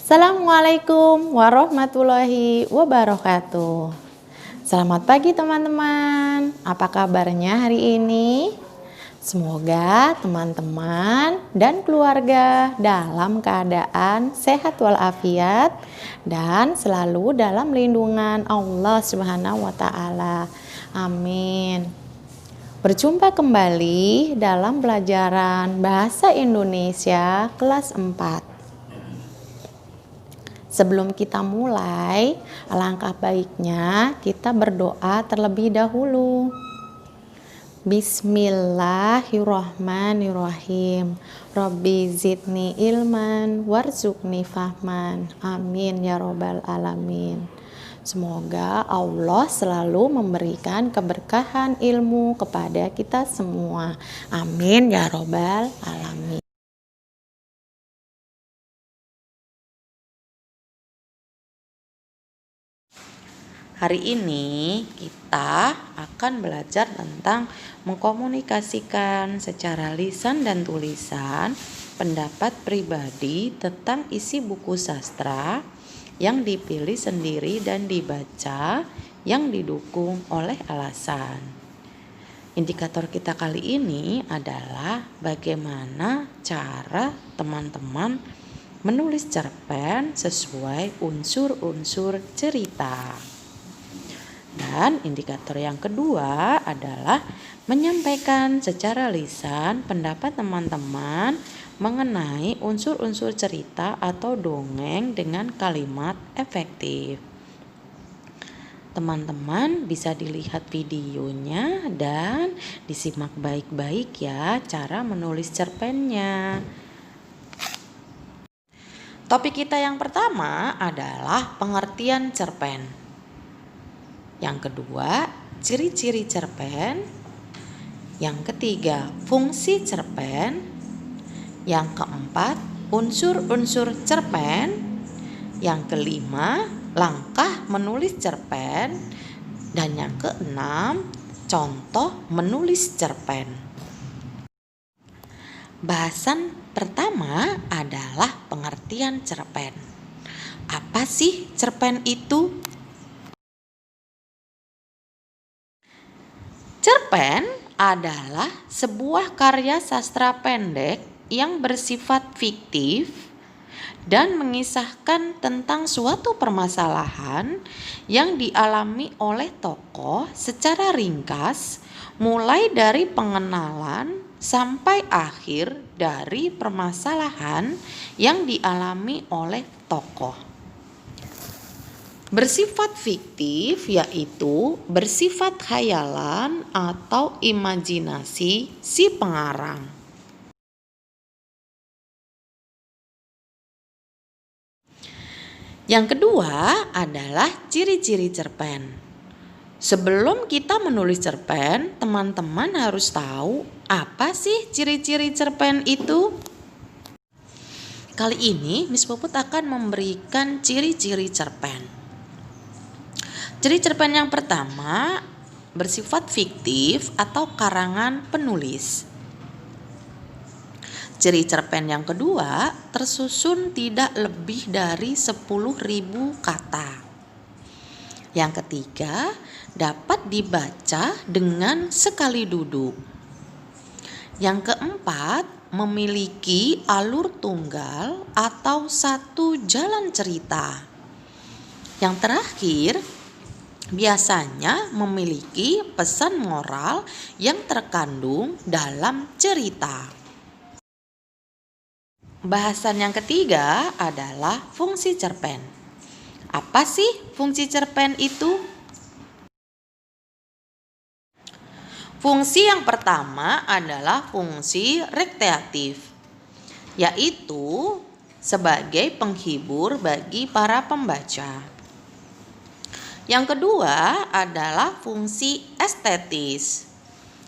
Assalamualaikum warahmatullahi wabarakatuh. Selamat pagi teman-teman. Apa kabarnya hari ini? Semoga teman-teman dan keluarga dalam keadaan sehat walafiat dan selalu dalam lindungan Allah Subhanahu wa taala. Amin. Berjumpa kembali dalam pelajaran Bahasa Indonesia kelas 4. Sebelum kita mulai, alangkah baiknya kita berdoa terlebih dahulu. Bismillahirrahmanirrahim. Rabbi zidni ilman warzuqni fahman. Amin ya robbal alamin. Semoga Allah selalu memberikan keberkahan ilmu kepada kita semua. Amin ya robbal alamin. Hari ini kita akan belajar tentang mengkomunikasikan secara lisan dan tulisan pendapat pribadi tentang isi buku sastra yang dipilih sendiri dan dibaca yang didukung oleh alasan. Indikator kita kali ini adalah bagaimana cara teman-teman menulis cerpen sesuai unsur-unsur cerita. Dan indikator yang kedua adalah menyampaikan secara lisan pendapat teman-teman mengenai unsur-unsur cerita atau dongeng dengan kalimat efektif. Teman-teman bisa dilihat videonya dan disimak baik-baik ya cara menulis cerpennya. Topik kita yang pertama adalah pengertian cerpen. Yang kedua, ciri-ciri cerpen. Yang ketiga, fungsi cerpen. Yang keempat, unsur-unsur cerpen. Yang kelima, langkah menulis cerpen. Dan yang keenam, contoh menulis cerpen. Bahasan pertama adalah pengertian cerpen. Apa sih cerpen itu? Cerpen adalah sebuah karya sastra pendek yang bersifat fiktif dan mengisahkan tentang suatu permasalahan yang dialami oleh tokoh secara ringkas, mulai dari pengenalan sampai akhir dari permasalahan yang dialami oleh tokoh. Bersifat fiktif yaitu bersifat khayalan atau imajinasi si pengarang. Yang kedua adalah ciri-ciri cerpen. Sebelum kita menulis cerpen, teman-teman harus tahu apa sih ciri-ciri cerpen itu? Kali ini Miss Puput akan memberikan ciri-ciri cerpen. Ciri cerpen yang pertama bersifat fiktif atau karangan penulis. Ciri cerpen yang kedua tersusun tidak lebih dari 10.000 kata. Yang ketiga dapat dibaca dengan sekali duduk. Yang keempat memiliki alur tunggal atau satu jalan cerita. Yang terakhir biasanya memiliki pesan moral yang terkandung dalam cerita. Bahasan yang ketiga adalah fungsi cerpen. Apa sih fungsi cerpen itu? Fungsi yang pertama adalah fungsi rekreatif, yaitu sebagai penghibur bagi para pembaca. Yang kedua adalah fungsi estetis,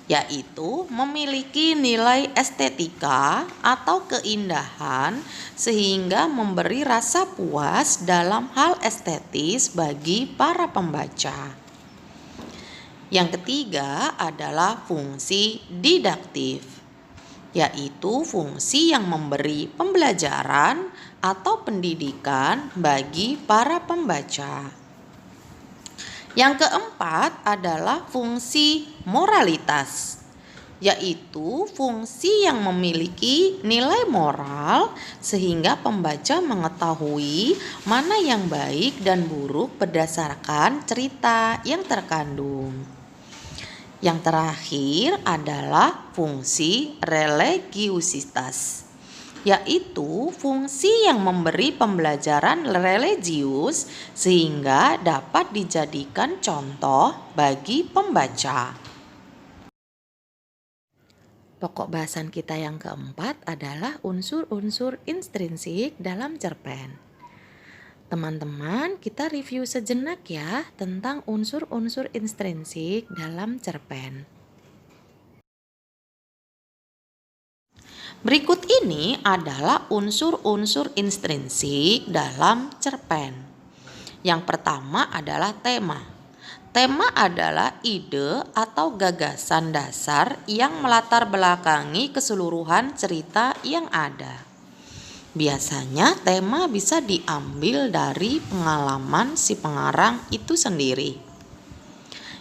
yaitu memiliki nilai estetika atau keindahan sehingga memberi rasa puas dalam hal estetis bagi para pembaca. Yang ketiga adalah fungsi didaktif, yaitu fungsi yang memberi pembelajaran atau pendidikan bagi para pembaca. Yang keempat adalah fungsi moralitas, yaitu fungsi yang memiliki nilai moral sehingga pembaca mengetahui mana yang baik dan buruk berdasarkan cerita yang terkandung. Yang terakhir adalah fungsi religiusitas, yaitu fungsi yang memberi pembelajaran religius sehingga dapat dijadikan contoh bagi pembaca. Pokok bahasan kita yang keempat adalah unsur-unsur intrinsik dalam cerpen. Teman-teman, kita review sejenak ya tentang unsur-unsur intrinsik dalam cerpen. Berikut ini adalah unsur-unsur intrinsik dalam cerpen. Yang pertama adalah tema. Tema adalah ide atau gagasan dasar yang melatar belakangi keseluruhan cerita yang ada. Biasanya tema bisa diambil dari pengalaman si pengarang itu sendiri.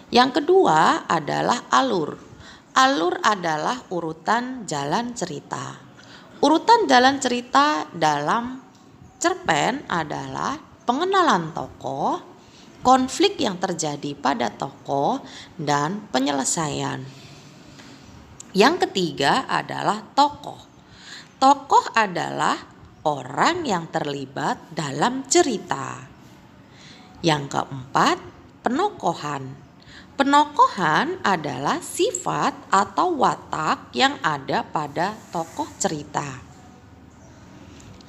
Yang kedua adalah alur. Alur adalah urutan jalan cerita. Urutan jalan cerita dalam cerpen adalah pengenalan tokoh, konflik yang terjadi pada tokoh, dan penyelesaian. Yang ketiga adalah tokoh. Tokoh adalah orang yang terlibat dalam cerita. Yang keempat, penokohan. Penokohan adalah sifat atau watak yang ada pada tokoh cerita.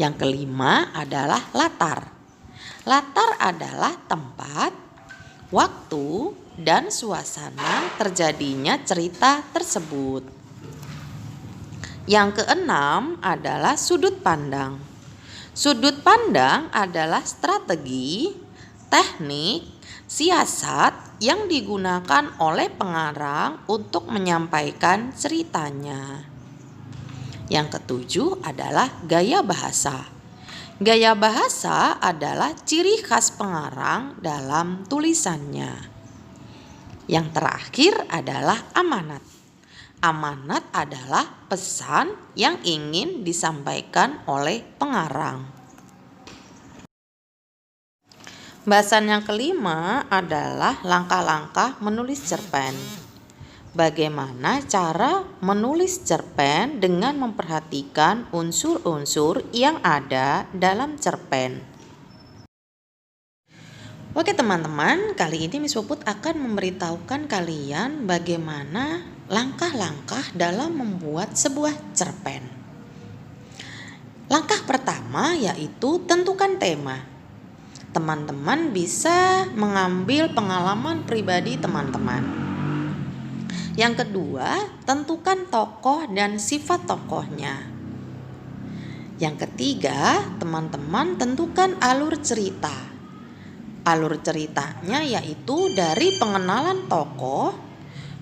Yang kelima adalah latar. Latar adalah tempat, waktu, dan suasana terjadinya cerita tersebut. Yang keenam adalah sudut pandang. Sudut pandang adalah strategi, teknik, siasat yang digunakan oleh pengarang untuk menyampaikan ceritanya. Yang ketujuh adalah gaya bahasa. Gaya bahasa adalah ciri khas pengarang dalam tulisannya. Yang terakhir adalah amanat. Amanat adalah pesan yang ingin disampaikan oleh pengarang. Bahasan yang kelima adalah langkah-langkah menulis cerpen. Bagaimana cara menulis cerpen dengan memperhatikan unsur-unsur yang ada dalam cerpen. Oke teman-teman, kali ini Miss Puput akan memberitahukan kalian bagaimana langkah-langkah dalam membuat sebuah cerpen. Langkah pertama yaitu tentukan tema. Teman-teman bisa mengambil pengalaman pribadi teman-teman. Yang kedua, tentukan tokoh dan sifat tokohnya. Yang ketiga, teman-teman tentukan alur cerita. Alur ceritanya yaitu dari pengenalan tokoh,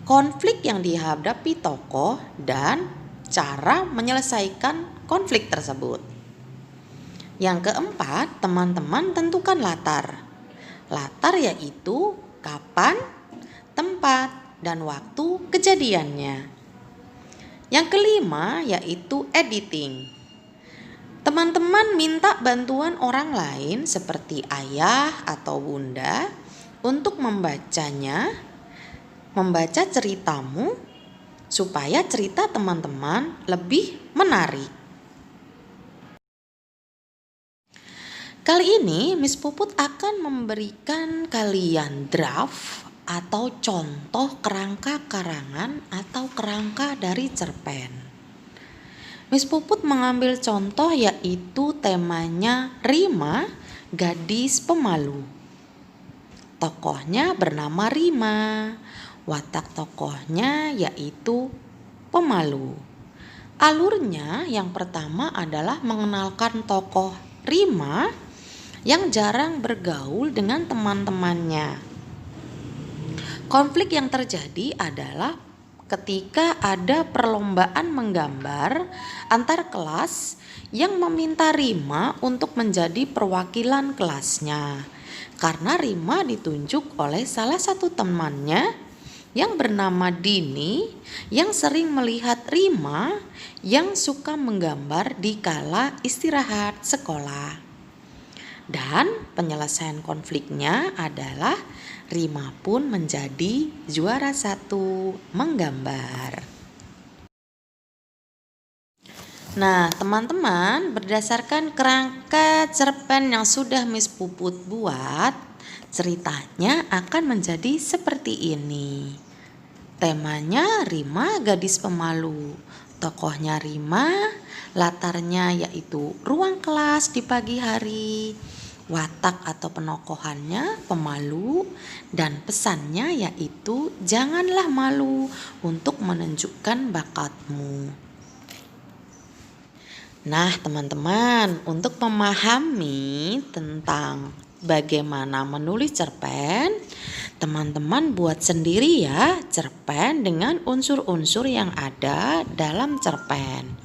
konflik yang dihadapi tokoh, dan cara menyelesaikan konflik tersebut. Yang keempat, teman-teman tentukan latar. Latar yaitu kapan, tempat, dan waktu kejadiannya. Yang kelima yaitu editing. Teman-teman minta bantuan orang lain seperti ayah atau bunda untuk membaca ceritamu supaya cerita teman-teman lebih menarik. Kali ini Miss Puput akan memberikan kalian draft atau contoh kerangka karangan atau kerangka dari cerpen. Miss Puput mengambil contoh yaitu temanya Rima, gadis pemalu. Tokohnya bernama Rima, watak tokohnya yaitu pemalu. Alurnya yang pertama adalah mengenalkan tokoh Rima yang jarang bergaul dengan teman-temannya. Konflik yang terjadi adalah ketika ada perlombaan menggambar antar kelas yang meminta Rima untuk menjadi perwakilan kelasnya. Karena Rima ditunjuk oleh salah satu temannya yang bernama Dini yang sering melihat Rima yang suka menggambar di kala istirahat sekolah. Dan penyelesaian konfliknya adalah Rima pun menjadi juara 1 menggambar. Nah, teman-teman, berdasarkan kerangka cerpen yang sudah Miss Puput buat, ceritanya akan menjadi seperti ini. Temanya Rima gadis pemalu. Tokohnya Rima, latarnya yaitu ruang kelas di pagi hari. Watak atau penokohannya pemalu, dan pesannya yaitu janganlah malu untuk menunjukkan bakatmu. Nah, teman-teman, untuk memahami tentang bagaimana menulis cerpen, teman-teman buat sendiri ya cerpen dengan unsur-unsur yang ada dalam cerpen.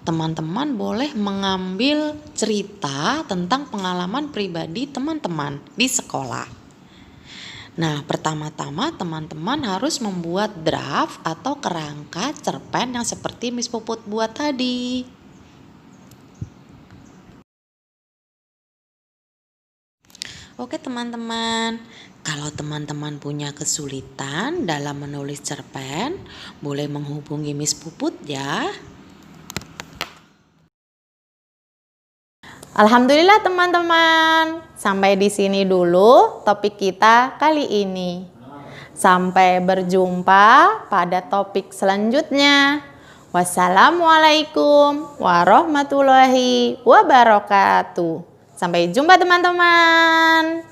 Teman-teman boleh mengambil cerita tentang pengalaman pribadi teman-teman di sekolah. Nah, pertama-tama teman-teman harus membuat draft atau kerangka cerpen yang seperti Miss Puput buat tadi. Oke teman-teman, kalau teman-teman punya kesulitan dalam menulis cerpen, boleh menghubungi Miss Puput ya. Alhamdulillah teman-teman, sampai di sini dulu topik kita kali ini. Sampai berjumpa pada topik selanjutnya. Wassalamualaikum warahmatullahi wabarakatuh. Sampai jumpa teman-teman.